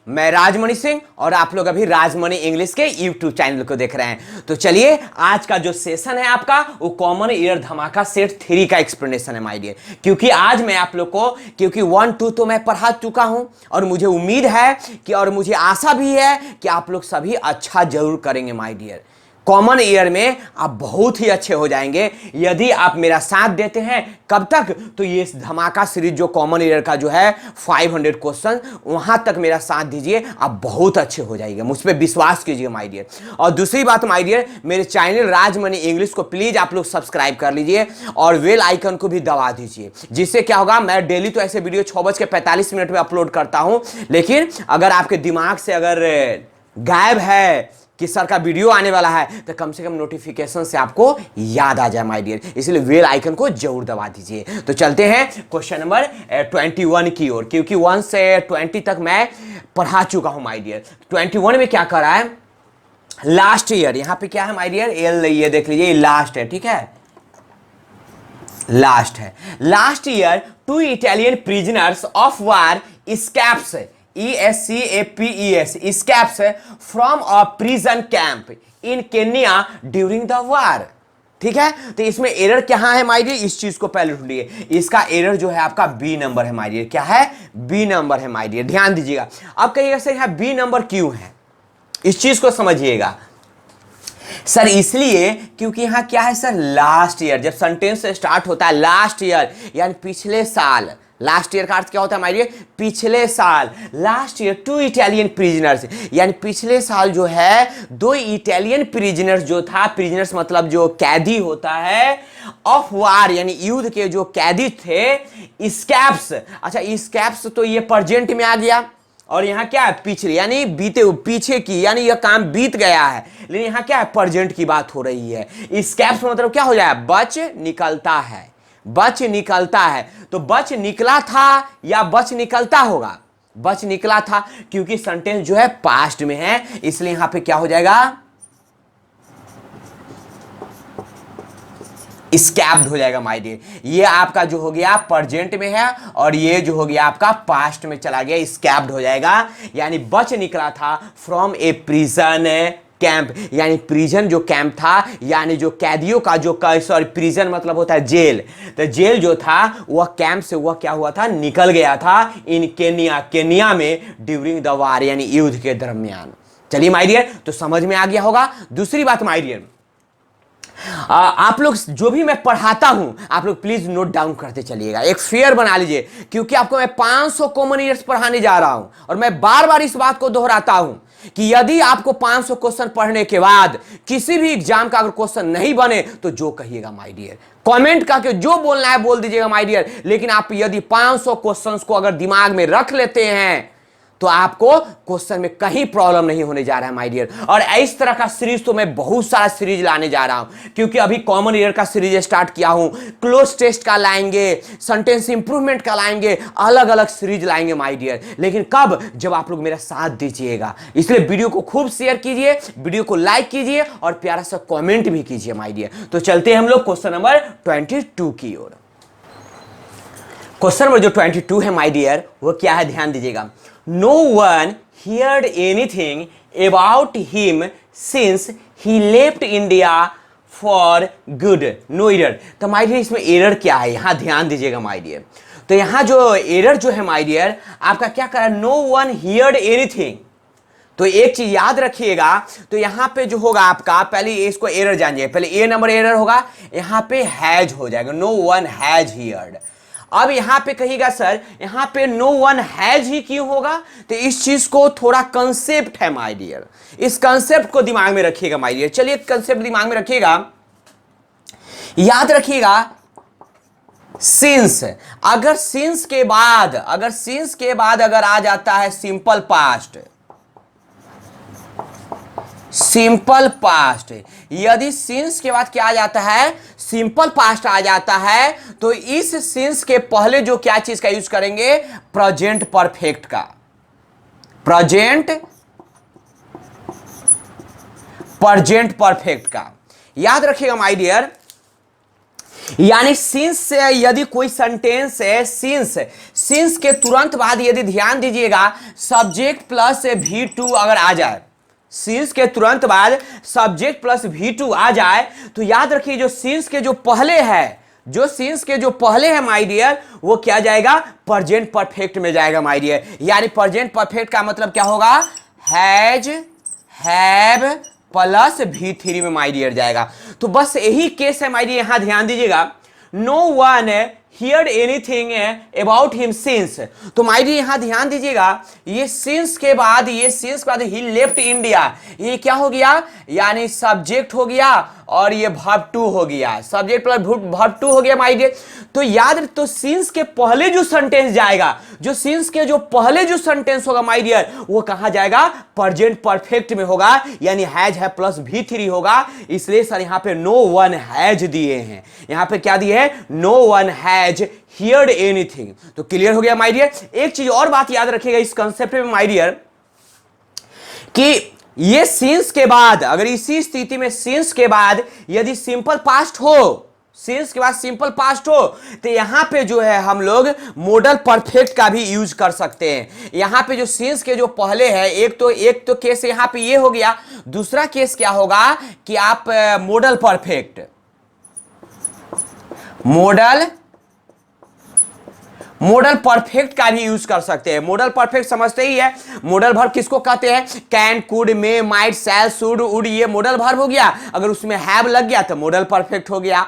मैं राजमणि सिंह और आप लोग अभी राजमणि इंग्लिश के YouTube चैनल को देख रहे हैं। तो चलिए आज का जो सेशन है आपका वो कॉमन ईयर धमाका सेट 3 का एक्सप्लेनेशन है माय डियर। क्योंकि आज मैं आप लोग को क्योंकि 1 2 तो मैं पढ़ा चुका हूं और मुझे उम्मीद है कि और मुझे आशा भी है कि आप लोग सभी अच्छा जरूर करेंगे माय डियर। कॉमन ईयर में आप बहुत ही अच्छे हो जाएंगे यदि आप मेरा साथ देते हैं। कब तक? तो ये धमाका सीरीज जो कॉमन ईयर का जो है 500 क्वेश्चन वहां तक मेरा साथ दीजिए, आप बहुत अच्छे हो जाएंगे, मुझ पर विश्वास कीजिए माय डियर। और दूसरी बात माय डियर, मेरे चैनल राजमणि इंग्लिश को प्लीज आप लोग सब्सक्राइब कर लीजिए और बेल आइकन को भी दबा दीजिए, जिससे क्या होगा, मैं डेली तो ऐसे वीडियो 6:45 में अपलोड करता हूं, लेकिन अगर आपके दिमाग से अगर गायब है कि सर का वीडियो आने वाला है तो कम से कम नोटिफिकेशन से आपको याद आ जाए माय डियर, इसलिए बेल आइकन को जरूर दबा दीजिए। तो चलते हैं क्वेश्चन नंबर 21 की ओर, क्योंकि 1 से 20 तक मैं पढ़ा चुका हूं माय डियर। 21 में क्या कर रहा है, लास्ट ईयर, यहां पे क्या है माय डियर, ये देख लीजिए, लास्ट है, ठीक है, लास्ट है। Last year 2 Italian prisoners of war escapes escapes from a prison camp in Kenya during the war। ठीक है, तो इसमें एरर क्या है माय डियर, इस चीज को पहले ढूंढिए। इसका एरर जो है आपका बी नंबर है माय डियर। क्या है? बी नंबर है माय डियर, ध्यान दीजिएगा। अब कहिएगा सर यहां बी नंबर क्यों है, इस चीज को समझिएगा सर। इसलिए क्योंकि यहां क्या है सर, लास्ट ईयर, जब सेंटेंस स्टार्ट होता है लास्ट ईयर यानी पिछले साल, लास्ट ईयर का अर्थ क्या होता है माय डियर, पिछले साल। लास्ट ईयर 2 इटालियन प्रिजनर्स यानी पिछले साल जो है 2 इटालियन प्रिजनर्स जो था, प्रिजनर्स मतलब जो कैदी होता है, ऑफ वार यानी युद्ध के जो कैदी थे, स्कैप्स। अच्छा स्कैप्स तो ये प्रेजेंट में आ गया और यहाँ क्या है, पिछले यानी बीते पीछे की, यानी यह काम बीत गया है, लेकिन यहाँ क्या है, प्रेजेंट की बात हो रही है। स्कैप्स मतलब क्या हो जाए, बच निकलता है, बच निकलता है। तो बच निकला था या बच निकलता होगा, बच निकला था, क्योंकि सेंटेंस जो है पास्ट में है, इसलिए यहां पे क्या हो जाएगा, स्कैप्ड हो जाएगा माय डियर। ये आपका जो हो गया प्रेजेंट में है और ये जो हो गया आपका पास्ट में चला गया, स्कैप्ड हो जाएगा, यानी बच निकला था फ्रॉम ए प्रिजन कैंप, यानी प्रिजन जो कैंप था, यानी जो कैदियों का जो, सॉरी प्रिजन मतलब होता है जेल, तो जेल जो था वह कैंप से वह क्या हुआ था, निकल गया था इन केनिया, केनिया में ड्यूरिंग द वार यानी युद्ध के दरमियान। चलिए माय डियर, तो समझ में आ गया होगा। दूसरी बात माय डियर, आप लोग जो भी मैं पढ़ाता हूं आप लोग प्लीज नोट डाउन करते चलिएगा, एक फेयर बना लीजिए, क्योंकि आपको मैं 500 कॉमन ईयर्स पढ़ाने जा रहा हूं और मैं बार बार इस बात को दोहराता हूं कि यदि आपको 500 क्वेश्चन पढ़ने के बाद किसी भी एग्जाम का अगर क्वेश्चन नहीं बने तो जो कहिएगा माय डियर, कमेंट करके जो बोलना है बोल दीजिएगा माय डियर। लेकिन आप यदि 500 क्वेश्चंस को अगर दिमाग में रख लेते हैं तो आपको क्वेश्चन में कहीं प्रॉब्लम नहीं होने जा रहा है माय डियर। और इस तरह का सीरीज तो मैं बहुत सारा सीरीज लाने जा रहा हूं, क्योंकि अभी कॉमन ईयर का सीरीज स्टार्ट किया हूं, क्लोज टेस्ट का लाएंगे, सेंटेंस इंप्रूवमेंट का लाएंगे, अलग अलग सीरीज लाएंगे माय डियर। लेकिन कब? जब आप लोग मेरा साथ दीजिएगा। इसलिए वीडियो को खूब शेयर कीजिए, वीडियो को लाइक कीजिए और प्यारा सा कॉमेंट भी कीजिए माय डियर। तो चलते हैं हम लोग क्वेश्चन नंबर 22 की ओर। क्वेश्चन नंबर जो 22 है माय डियर, वो क्या है, ध्यान दीजिएगा। No one heard anything about him since he left India for good। No error। तो माय डियर इसमें एरर क्या है, यहां ध्यान दीजिएगा माय डियर। तो यहां जो एरर जो है माय डियर आपका क्या करा, नो वन हियर्ड एनीथिंग। तो एक चीज याद रखिएगा, तो यहां पे जो होगा आपका, पहले इसको एरर जानिए, पहले ए नंबर एरर होगा, यहां पे हैज हो जाएगा, नो वन हैज हियर्ड। अब यहां पे कहिएगा सर यहां पे नो वन हैज ही क्यों होगा, तो इस चीज को थोड़ा कंसेप्ट है माय डियर, इस कंसेप्ट को दिमाग में रखिएगा माय डियर। चलिए कंसेप्ट दिमाग में रखिएगा, याद रखिएगा, सिंस, अगर सिंस के बाद अगर आ जाता है सिंपल पास्ट, सिंपल पास्ट, यदि सिंस के बाद क्या आ जाता है, सिंपल पास्ट आ जाता है, तो इस सिंस के पहले जो क्या चीज का यूज करेंगे, प्रेजेंट परफेक्ट का, प्रेजेंट परफेक्ट का। याद रखिएगा माय डियर, यानी सिंस यदि कोई सेंटेंस है, सिंस के तुरंत बाद यदि ध्यान दीजिएगा सब्जेक्ट प्लस V2 अगर आ जाए, सिंस के तुरंत बाद सब्जेक्ट प्लस V2 आ जाए तो याद रखिए जो सिंस के जो पहले है, जो सिंस के जो पहले है माय डियर, वो क्या जाएगा, प्रेजेंट परफेक्ट में जाएगा माय डियर। यानी प्रेजेंट परफेक्ट का मतलब क्या होगा, हैज, हैव प्लस V3 में माय डियर जाएगा। तो बस यही केस है माय डियर, यहां ध्यान दीजिएगा, no one hear anything about him since. तो माय डियर यहां ध्यान दीजिएगा, ये सिंस के बाद, ये सिंस के बाद ही लेफ्ट इंडिया, ये क्या हो गया, यानी सब्जेक्ट हो गया और ये वर्ब टू हो गया, सब्जेक्ट प्लस वर्ब टू हो गया माय डियर। तो याद, तो सिंस के पहले जो सेंटेंस जाएगा, जो सिंस के जो पहले जो सेंटेंस होगा माय डियर, वो कहां जाएगा, प्रेजेंट परफेक्ट में होगा, यानी हैज है प्लस V3 होगा। इसलिए सर यहां पे नो वन हैज दिए हैं, यहां पे क्या दिए हैं, no one has heard anything. तो क्लियर हो गया माय डियर। एक चीज और बात याद रखिएगा इस कंसेप्ट में माय डियर, कि ये सिंस के बाद, अगर इसी स्थिति में सिंस के बाद यदि सिंपल पास्ट हो, सिंस के बाद सिंपल पास्ट हो, तो यहां पे जो है हम लोग मॉडल परफेक्ट का भी यूज कर सकते हैं। यहां पे जो सिंस के जो पहले है, एक तो केस यहां पे ये हो गया, दूसरा केस क्या होगा कि आप मॉडल परफेक्ट, मॉडल परफेक्ट का भी यूज कर सकते हैं। मॉडल परफेक्ट समझते ही है, मॉडल वर्ब किसको कहते हैं, can, could, may, might, shall, should, would, ये मॉडल वर्ब हो गया। अगर उसमें हैव लग गया तो मॉडल परफेक्ट हो गया।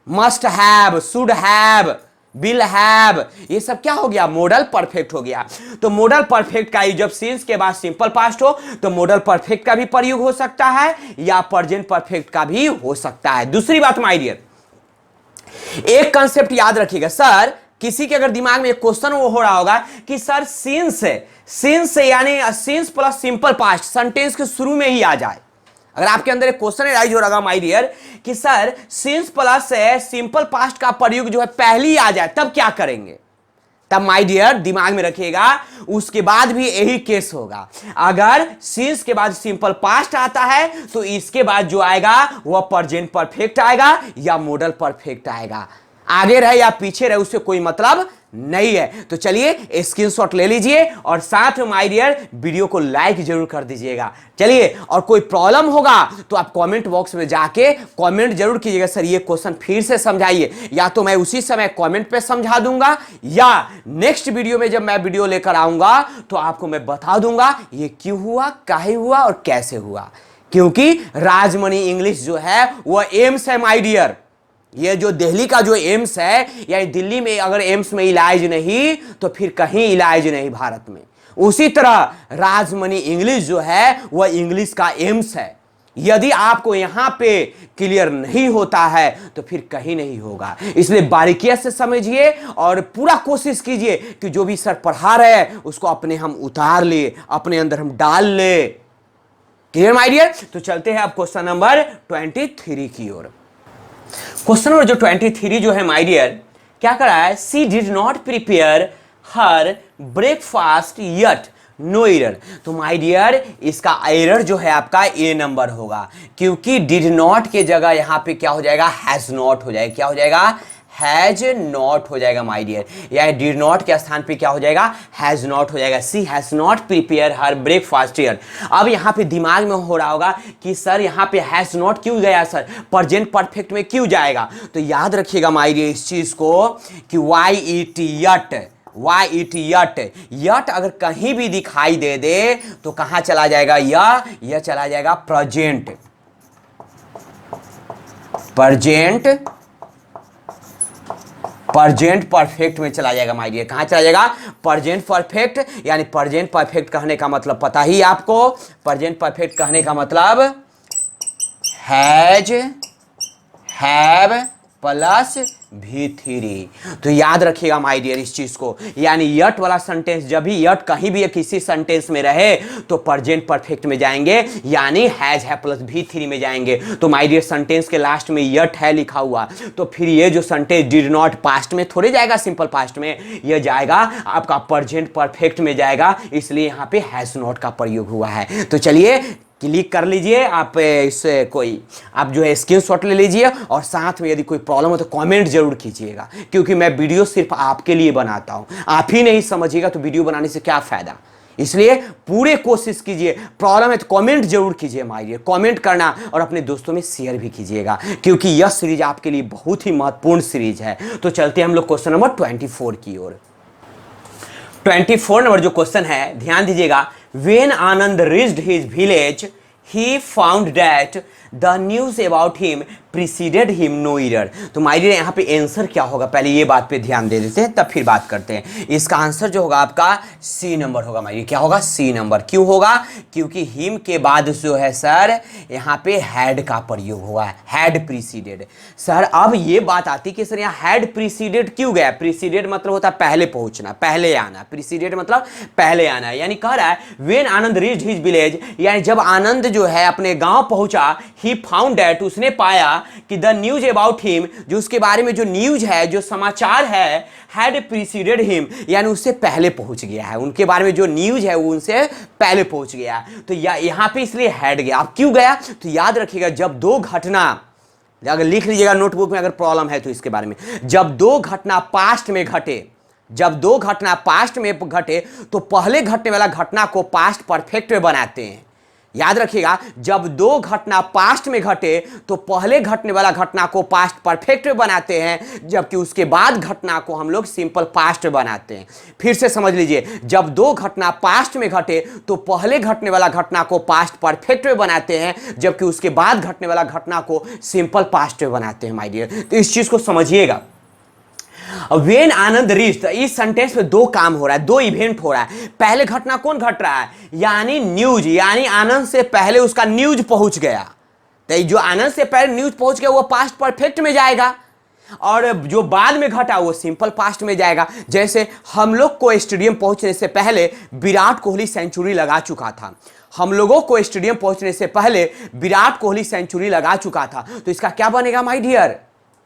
Must have, should have, will have, ये सब क्या हो गया, मॉडल परफेक्ट हो गया। तो मॉडल परफेक्ट का जब सिंस के बाद सिंपल पास्ट हो तो मॉडल परफेक्ट का भी प्रयोग हो सकता है या प्रेजेंट परफेक्ट का भी हो सकता है। दूसरी बात माय डियर, एक कंसेप्ट याद रखिएगा, सर किसी के अगर दिमाग में एक क्वेश्चन वो हो रहा होगा कि सर सिंस यानी since plus simple past sentence के शुरू में ही आ जाए। अगर आपके अंदर एक क्वेश्चन राइज हो रहा माय डियर कि sir since plus simple past का प्रयोग जो है पहली आ जाए, तब क्या करेंगे, तब माय डियर दिमाग में रखिएगा उसके बाद भी यही केस होगा। अगर सिंस के बाद सिंपल पास्ट आता है तो इसके बाद जो आएगा वह प्रेजेंट परफेक्ट आएगा या मॉडल परफेक्ट आएगा। आगे रहे या पीछे रहे उससे कोई मतलब नहीं है। तो चलिए स्क्रीनशॉट ले लीजिए और साथ में माय डियर वीडियो को लाइक जरूर कर दीजिएगा। चलिए, और कोई प्रॉब्लम होगा तो आप कमेंट बॉक्स में जाके कमेंट जरूर कीजिएगा, सर ये क्वेश्चन फिर से समझाइए, या तो मैं उसी समय कमेंट पे समझा दूंगा या नेक्स्ट वीडियो में जब मैं वीडियो लेकर आऊंगा तो आपको मैं बता दूंगा ये क्यों हुआ, काहे हुआ और कैसे हुआ। क्योंकि राजमणि इंग्लिश जो है वह एम्स है माय डियर, ये जो दिल्ली का जो एम्स है, या दिल्ली में अगर एम्स में इलाज नहीं तो फिर कहीं इलाज नहीं भारत में। उसी तरह राजमणि इंग्लिश जो है वह इंग्लिश का एम्स है। यदि आपको यहां पे क्लियर नहीं होता है तो फिर कहीं नहीं होगा। इसलिए बारीकियां से समझिए और पूरा कोशिश कीजिए कि जो भी सर पढ़ा रहे हैं उसको अपने हम उतार ले, अपने अंदर हम डाल ले। Clear my dear? तो चलते हैं अब क्वेश्चन नंबर 23 की ओर। क्वेश्चन नंबर जो 23 जो है माय डियर, क्या कर रहा है, she did not prepare her breakfast yet no error. तो माय डियर इसका एरर जो है आपका ए नंबर होगा, क्योंकि डिड नॉट के जगह यहां पे क्या हो जाएगा, हैज नॉट हो जाएगा। क्या हो जाएगा, हैज नॉट हो जाएगा माय डियर, या डिड नॉट के स्थान पे क्या हो जाएगा, हैज नॉट हो जाएगा। She has not prepare her breakfast year. अब यहाँ पे दिमाग में हो रहा होगा कि सर यहाँ पे हैज नॉट क्यों गया, सर प्रेजेंट परफेक्ट में क्यों जाएगा। तो याद रखिएगा माय डियर इस चीज को कि वाई इट यट, यट अगर कहीं भी दिखाई दे दे तो कहां चला जाएगा, यह चला जाएगा प्रेजेंट परफेक्ट में चला जाएगा माय डियर। कहां चला जाएगा, प्रेजेंट परफेक्ट। यानी प्रेजेंट परफेक्ट कहने का मतलब पता ही आपको, प्रेजेंट परफेक्ट कहने का मतलब हैज, हैव प्लस V3। तो याद रखिएगा माय डियर इस चीज को, यानी यट वाला सेंटेंस जब भी यट कहीं भी किसी सेंटेंस में रहे तो प्रेजेंट परफेक्ट में जाएंगे, यानी हैज है प्लस V3 में जाएंगे। तो माय डियर सेंटेंस के लास्ट में यट है लिखा हुआ, तो फिर ये जो सेंटेंस डिड नॉट पास्ट में थोड़े जाएगा, सिंपल पास्ट में यह जाएगा आपका प्रेजेंट परफेक्ट में जाएगा, इसलिए यहां पे हैज नॉट का प्रयोग हुआ है। तो चलिए क्लिक कर लीजिए आप इस कोई आप जो है स्क्रीनशॉट ले लीजिए और साथ में यदि कोई प्रॉब्लम हो तो कमेंट जरूर कीजिएगा, क्योंकि मैं वीडियो सिर्फ आपके लिए बनाता हूं। आप ही नहीं समझिएगा तो वीडियो बनाने से क्या फायदा। इसलिए पूरे कोशिश कीजिए, प्रॉब्लम है तो कमेंट जरूर कीजिए माय डियर, कमेंट करना और अपने दोस्तों में शेयर भी कीजिएगा, क्योंकि यह सीरीज आपके लिए बहुत ही महत्वपूर्ण सीरीज है। तो चलते हैं हम लोग क्वेश्चन नंबर 24 की ओर। 24 नंबर जो क्वेश्चन है ध्यान दीजिएगा। When Anand reached his village, he found that the news about him preceded him no year। तो माय डियर यहाँ पे आंसर क्या होगा, पहले ये बात पे ध्यान दे देते हैं तब फिर बात करते हैं। इसका आंसर जो होगा आपका सी नंबर होगा माय डियर। क्या होगा? C number. क्यों होगा? क्योंकि हिम के बाद जो है सर यहाँ पे हैड का प्रयोग हुआ है, हैड प्रीसीडेड। सर अब ये बात आती कि सर यहाँ हैड प्रीसीडेड क्यों गया? प्रीसीडेड मतलब होता है पहले पहुंचना, पहले आना। प्रीसीडेड मतलब पहले आना, यानी कह रहा है when Anand reached his village, यानी जब आनंद जो है अपने गांव पहुंचा, ही फाउंड दैट, उसने पाया कि द न्यूज अबाउट हिम, जो उसके बारे में जो न्यूज है, जो समाचार है, हैड प्रीसीडेड हिम, यानी उससे पहले पहुंच गया है। उनके बारे में जो न्यूज है वो उनसे पहले पहुंच गया है। तो यहां पे इसलिए हैड गया। अब क्यों गया? तो याद रखिएगा, जब दो घटना, अगर लिख लीजिएगा नोटबुक में अगर प्रॉब्लम है तो इसके बारे में, जब दो घटना पास्ट में घटे, जब दो घटना पास्ट में घटे तो पहले घटने वाला घटना को पास्ट परफेक्ट में बनाते हैं। याद रखिएगा, जब दो घटना पास्ट में घटे तो पहले घटने वाला घटना को पास्ट परफेक्ट में बनाते हैं, जबकि उसके बाद घटना को हम लोग सिंपल पास्ट में बनाते हैं। फिर से समझ लीजिए, जब दो घटना पास्ट में घटे तो पहले घटने वाला घटना को पास्ट परफेक्ट में बनाते हैं, जबकि उसके बाद घटने वाला घटना को सिंपल पास्ट में बनाते हैं माय डियर। तो इस चीज को समझिएगा। वेन आनंद रीच्ड, इस सेंटेंस में दो काम हो रहा है, दो इवेंट हो रहा है। पहले घटना कौन घट रहा है? यानी न्यूज, यानी आनंद से पहले उसका न्यूज पहुंच गया। तो जो आनंद से पहले न्यूज पहुंच गया वो पास्ट परफेक्ट में जाएगा, और जो बाद में घटा वो सिंपल पास्ट में जाएगा। जैसे हम लोग को स्टेडियम पहुंचने से पहले विराट कोहली सेंचुरी लगा चुका था। हम लोगों को स्टेडियम पहुंचने से पहले विराट कोहली सेंचुरी लगा चुका था। तो इसका क्या बनेगा माय डियर?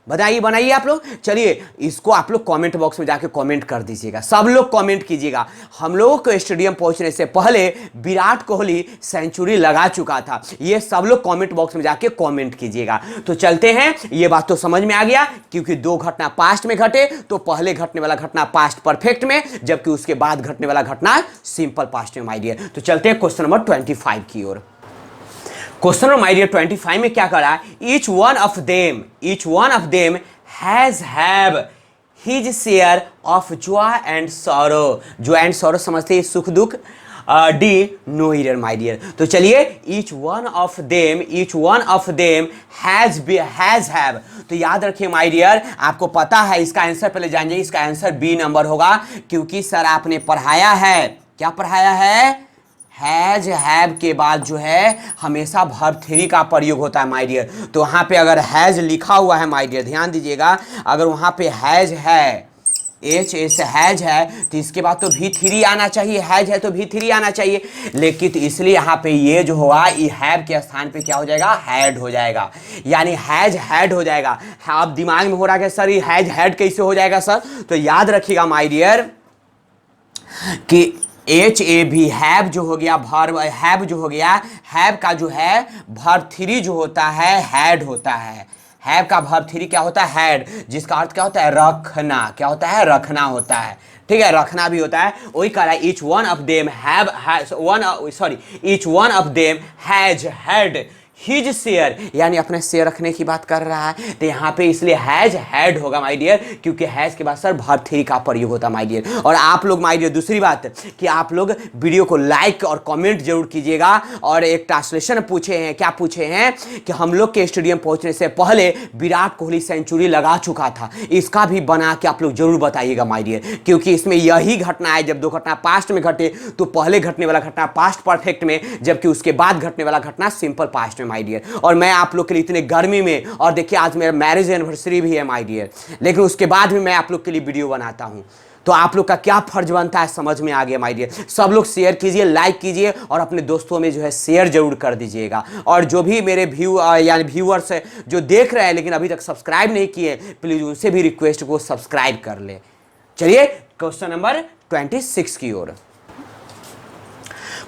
बताइए, बनाइए आप लोग। चलिए इसको आप लोग कमेंट बॉक्स में जाके कमेंट कर दीजिएगा, सब लोग कमेंट कीजिएगा। हम लोगों को स्टेडियम पहुंचने से पहले विराट कोहली सेंचुरी लगा चुका था, ये सब लोग कमेंट बॉक्स में जाके कमेंट कीजिएगा। तो चलते हैं, ये बात तो समझ में आ गया, क्योंकि दो घटना पास्ट में घटे तो पहले घटने वाला घटना पास्ट परफेक्ट में, जबकि उसके बाद घटने वाला घटना सिंपल पास्ट में माय डियर। तो चलते हैं क्वेश्चन नंबर 25 की ओर। क्वेश्चन नंबर माय डियर 25 में क्या करा? Each one of them has have his share of joy and sorrow. Joy and sorrow समझते हैं, सुख दुख। D no error my dear. तो चलिए, each one of them has have, तो याद रखिए माय डियर, आपको पता है इसका आंसर, पहले जानिए इसका आंसर बी नंबर होगा, क्योंकि सर आपने पढ़ाया है, क्या पढ़ाया है? हैज हैव के बाद जो है हमेशा वर्ब थ्री का प्रयोग होता है माय डियर। तो वहां पे अगर हैज लिखा हुआ है माय डियर, ध्यान दीजिएगा, अगर वहां पे हैज है, एच एस हैज है, तो इसके बाद तो भी थ्री आना चाहिए, हैज है तो भी थ्री आना चाहिए। लेकिन तो इसलिए यहाँ पे ये जो होगा, ये हैव के स्थान पे क्या हो जाएगा? हैड हो जाएगा, यानी हैज हैड हो जाएगा। आप दिमाग में हो रहा है कि सर ये हैज हैड कैसे हो जाएगा सर? तो याद रखिएगा माय डियर कि एच ए भी हैव जो हो गया, वर्ब हैव जो हो गया, हैव का जो है वर्ब थ्री जो होता है हैड होता है। हैव का वर्ब थ्री क्या होता है? हैड, जिसका अर्थ क्या होता है? रखना। क्या होता है? रखना होता है। ठीक है, रखना भी होता है। वही कह रहा है each one of them each one of them has had his share, यानी अपने शेयर रखने की बात कर रहा है। तो यहाँ पे इसलिए हैज हैड होगा माय डियर, क्योंकि हैज के बाद सर वर्ब थ्री का प्रयोग होता है माय डियर। और आप लोग माय डियर, दूसरी बात कि आप लोग वीडियो को लाइक और कमेंट जरूर कीजिएगा। और एक ट्रांसलेशन पूछे हैं, क्या पूछे हैं कि हम लोग के स्टेडियम पहुंचने से पहले विराट कोहली सेंचुरी लगा चुका था, इसका भी बना के आप लोग जरूर बताइएगा माय डियर, क्योंकि इसमें यही घटना है, जब दो घटना पास्ट में घटे तो पहले घटने वाला घटना पास्ट परफेक्ट में, जबकि उसके बाद घटने वाला घटना सिंपल पास्ट में माय डियर। और मैं आप लोग के लिए इतने गर्मी में, और देखिए आज मेरा मैरिज एनिवर्सरी भी है माय डियर, लेकिन उसके बाद भी मैं आप लोग के लिए वीडियो बनाता हूं। तो आप लोग का क्या फर्ज बनता है समझ में आ गया माय डियर। सब लोग शेयर कीजिए, लाइक कीजिए और अपने दोस्तों में जो है शेयर जरूर कर दीजिएगा। और जो भी मेरे व्यूअर्स है जो देख रहे हैं लेकिन अभी तक सब्सक्राइब नहीं किए, प्लीज उनसे भी रिक्वेस्ट को सब्सक्राइब कर ले। चलिए क्वेश्चन नंबर 26 की ओर।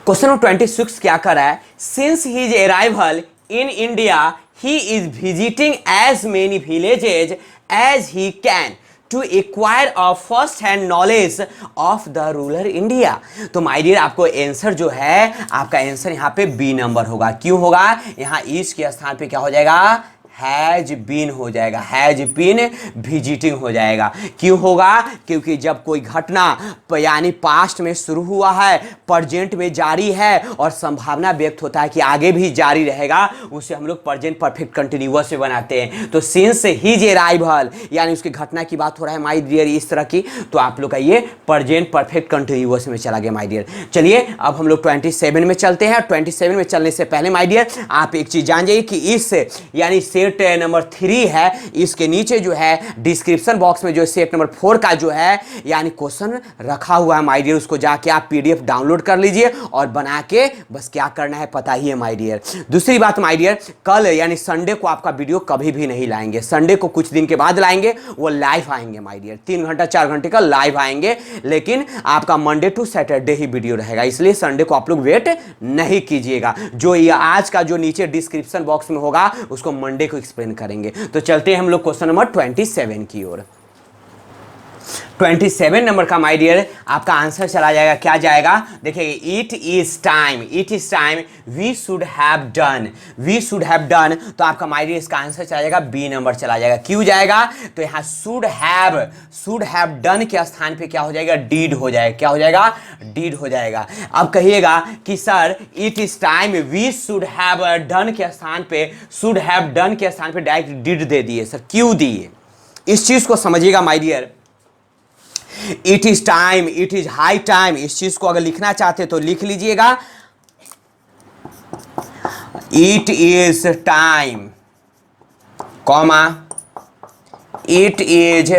क्वेश्चन नंबर 26 क्या कर रहा है? Since his arrival in India he is visiting as many villages as he can to acquire a first hand knowledge of the rural India. तो माय डियर आपको आंसर जो है, आपका आंसर यहाँ पे बी नंबर होगा। क्यों होगा? यहाँ ईज के स्थान पे क्या हो जाएगा? हैज बीन हो जाएगा, हैज बीन विजिटिंग हो जाएगा। क्यों होगा? क्योंकि जब कोई घटना यानी पास्ट में शुरू हुआ है, प्रेजेंट में जारी है और संभावना व्यक्त होता है कि आगे भी जारी रहेगा, उसे हम लोग प्रेजेंट परफेक्ट कंटिन्यूअस में बनाते हैं। तो सिंस हिज अराइवल यानी उसकी घटना की बात हो रहा है माय डियर इस तरह की, तो आप लोग का ये प्रेजेंट परफेक्ट कंटिन्यूअस में चला गया माय डियर। चलिए अब हम लोग 27 में चलते हैं। 27 में चलने से पहले माय डियर आप एक चीज जान जाइए कि इस यानी सेट नंबर 3 है, इसके नीचे जो है डिस्क्रिप्शन बॉक्स में जो सेट नंबर 4 का जो है यानी क्वेश्चन रखा हुआ है माय डियर, उसको जाके आप पीडीएफ डाउनलोड कर लीजिए और बना के बस क्या करना है पता ही है माय डियर। दूसरी बात माय डियर, कल यानी संडे को आपका वीडियो कभी भी नहीं लाएंगे, संडे को कुछ दिन के बाद लाएंगे, वो लाइव आएंगे माय डियर, 3 घंटा 4 घंटे का लाइव आएंगे, लेकिन आपका मंडे टू सैटरडे ही वीडियो रहेगा, इसलिए संडे को आप लोग वेट नहीं कीजिएगा। जो ये आज का जो नीचे डिस्क्रिप्शन बॉक्स में होगा उसको मंडे को एक्सप्लेन करेंगे। तो चलते हैं हम लोग क्वेश्चन नंबर 27 की ओर। 27 नंबर का माय डियर आपका आंसर चला जाएगा, क्या जाएगा? देखिए, it is time we should have done, we should have done, तो आपका माय डियर इसका आंसर चला जाएगा बी नंबर चला जाएगा। क्यों जाएगा? तो यहाँ शुड हैव डन के स्थान पे क्या हो जाएगा? डीड हो जाएगा। क्या हो जाएगा? डीड हो जाएगा। अब कहिएगा कि sir it is time we should have done के स्थान पे, शुड हैव डन के स्थान पे डायरेक्ट डीड दे दिए, सर क्यों दिए? इस चीज को समझिएगा my dear. It is time, it is high time, इस चीज को अगर लिखना चाहते तो लिख लीजिएगा, it is time comma it is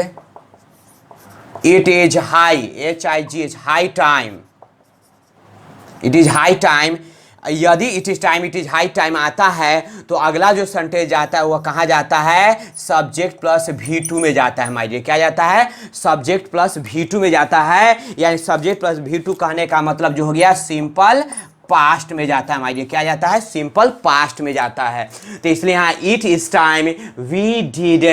high, HIGH high time, it is high time. यदि it is time, it is high time आता है तो अगला जो सेंटेंस जाता है वह कहाँ जाता है? सब्जेक्ट प्लस V2 में जाता है माय डियर। क्या जाता है? सब्जेक्ट प्लस V2 में जाता है, यानी सब्जेक्ट प्लस V2 कहने का मतलब जो हो गया सिंपल पास्ट में जाता है माय डियर। क्या जाता है? सिंपल पास्ट में जाता है। तो इसलिए यहाँ it is time we did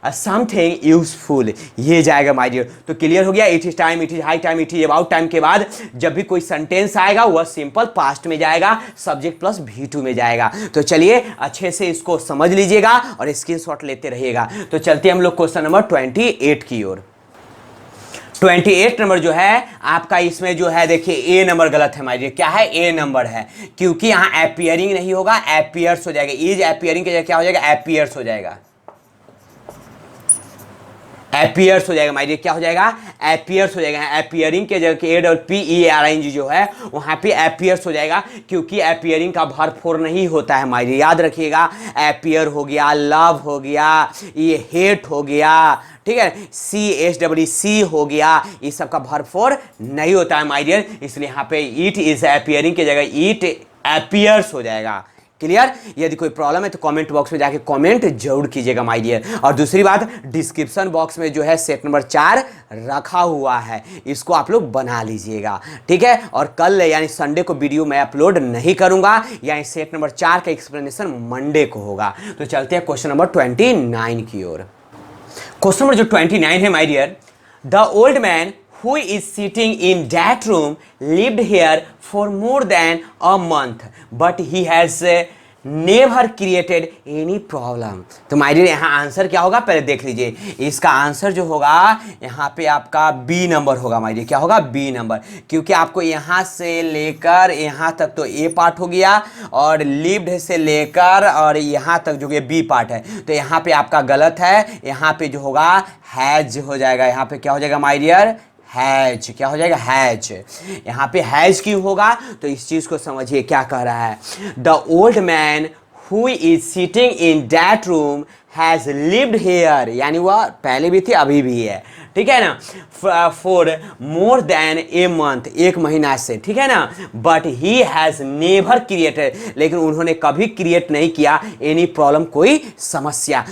something useful, ये जाएगा माय डियर। तो क्लियर हो गया, it is time, it is high time, it is about time के बाद जब भी कोई सेंटेंस आएगा वह सिंपल पास्ट में जाएगा, सब्जेक्ट प्लस V2 में जाएगा। तो चलिए अच्छे से इसको समझ लीजिएगा और स्क्रीनशॉट लेते रहिएगा। तो चलते हम लोग क्वेश्चन नंबर 28 की ओर। 28 नंबर जो है आपका, इसमें जो है देखिए ए नंबर गलत है माय डियर। क्या है? ए नंबर है, क्योंकि यहाँ एपियरिंग नहीं होगा, एपियर्स हो जाएगा। इज एपियरिंग के जगह क्या हो जाएगा? एपियर्स हो जाएगा, एपियर्स हो जाएगा माय डियर। क्या हो जाएगा? एपियर्स हो जाएगा। एपियरिंग के जगह APPERING जो है वहां पे एपियर्स हो जाएगा, क्योंकि एपियरिंग का वर्ब फॉर्म नहीं होता है माय डियर, याद रखिएगा। एपियर हो गया, लव हो गया, ये हेट हो गया, ठीक है, CHWC हो गया, इस सब का वर्ब फॉर्म नहीं होता है माय डियर, इसलिए यहाँ पे इट इज एपियरिंग के जगह इट एपियर्स हो जाएगा। क्लियर? यदि कोई प्रॉब्लम है तो कमेंट बॉक्स में जाके कमेंट जरूर कीजिएगा माय डियर। और दूसरी बात, डिस्क्रिप्शन बॉक्स में जो है सेट नंबर 4 रखा हुआ है, इसको आप लोग बना लीजिएगा, ठीक है। और कल यानी संडे को वीडियो मैं अपलोड नहीं करूंगा, यानी सेट नंबर 4 का एक्सप्लेनेशन मंडे को होगा। तो चलते हैं क्वेश्चन नंबर 29 की ओर। क्वेश्चन नंबर जो 29 है my dear, the old man who is sitting in that room lived here for more than a month but he has never created any problem। तो माय डियर यहाँ answer क्या होगा पहले देख लीजिए। इसका आंसर जो होगा यहाँ पे आपका बी नंबर होगा माय डियर। क्या होगा? बी नंबर, क्योंकि आपको यहाँ से लेकर यहाँ तक तो ए पार्ट हो गया और लिव्ड से लेकर और यहाँ तक जो ये बी पार्ट है, तो यहाँ पे आपका गलत है। यहाँ पे जो होगा हैज हो जाएगा। यहाँ पे क्या हो जाएगा माय डियर? हैज। क्या हो जाएगा? हैज। यहाँ पे हैज क्यों होगा? तो इस चीज को समझिए क्या कह रहा है। The old man who is sitting in that room has lived hair, यानी वह पहले भी थी अभी भी है, ठीक है ना, for more than a month, 1 महीना से, ठीक है ना। But he has never created, लेकिन उन्होंने कभी क्रिएट नहीं किया एनी प्रॉब्लम, कोई समस्या।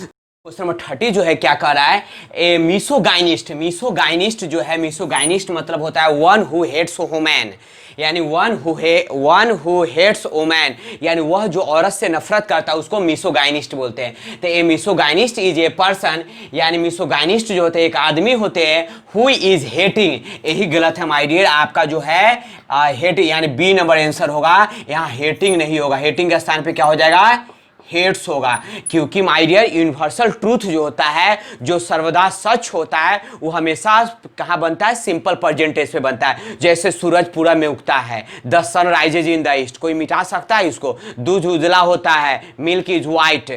क्वेश्चन नंबर 30 जो है क्या कह रहा है, ए मिसोगाइनिस्ट, मिसोगाइनिस्ट जो है, मिसोगाइनिस्ट मतलब होता है वन हु हेट्स वुमेन, यानी वन हु हेट्स वुमेन, यानी वह जो औरत से नफरत करता है उसको मिसोगाइनिस्ट बोलते हैं। तो ए मिसोगाइनिस्ट इज ए पर्सन, यानी मिसोगाइनिस्ट जो होते हैं एक आदमी होते हैं, हु इज हेटिंग, यही गलत है माय डियर, आपका जो है हेट यानी बी नंबर आंसर होगा, यहाँ हेटिंग नहीं होगा, हेटिंग के स्थान पे क्या हो जाएगा, हेट्स होगा, क्योंकि माय डियर यूनिवर्सल ट्रूथ जो होता है, जो सर्वदा सच होता है, वो हमेशा कहाँ बनता है, सिंपल प्रेजेंट टेंस पे बनता है। जैसे सूरज पूरब में उगता है, the sun rises in the east, कोई मिटा सकता है इसको, दूध उजला होता है, मिल्क इज व्हाइट,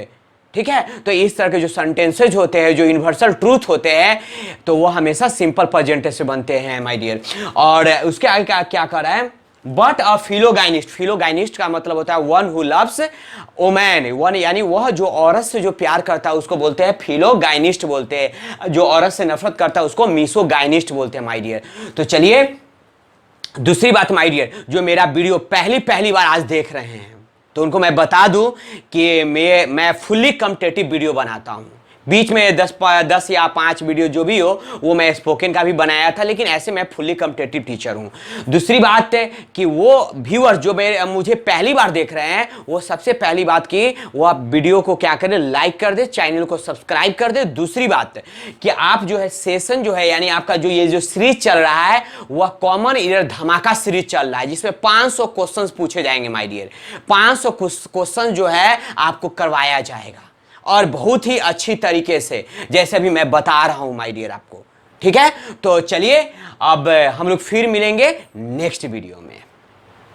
ठीक है। तो इस तरह के जो सेंटेंसेज होते हैं, जो यूनिवर्सल ट्रूथ होते हैं, तो वो हमेशा सिंपल प्रेजेंट टेंस से बनते हैं माय डियर। और उसके आगे क्या कर रहा है, बट अ फिलोगाइनिस्ट, फिलोगाइनिस्ट का मतलब होता है one who loves women, one यानी वह जो औरत से जो प्यार करता है उसको बोलते हैं फिलोगाइनिस्ट बोलते हैं, जो औरत से नफरत करता है उसको मिसोगाइनिस्ट बोलते हैं माय डियर। तो चलिए दूसरी बात माय डियर, जो मेरा वीडियो पहली बार आज देख रहे हैं तो उनको मैं बता दूं कि मैं फुल्ली कॉम्पिटिटिव वीडियो बनाता हूं। बीच में 10 या 5 वीडियो जो भी हो वो मैं स्पोकन का भी बनाया था, लेकिन ऐसे मैं फुल्ली कॉम्पिटिटिव टीचर हूँ। दूसरी बात है कि वो व्यूअर्स जो मुझे पहली बार देख रहे हैं, वो सबसे पहली बात की वो आप वीडियो को क्या करें, लाइक कर दे, चैनल को सब्सक्राइब कर दे। दूसरी बात कि आप जो है सेशन जो है, यानी आपका जो ये जो सीरीज चल रहा है वह कॉमन ईयर धमाका सीरीज चल रहा है, जिसमें 500 क्वेश्चन पूछे जाएंगे माय डियर। 500 क्वेश्चन जो है आपको करवाया जाएगा, और बहुत ही अच्छी तरीके से, जैसे अभी मैं बता रहा हूं माय डियर आपको, ठीक है। तो चलिए अब हम लोग फिर मिलेंगे नेक्स्ट वीडियो में।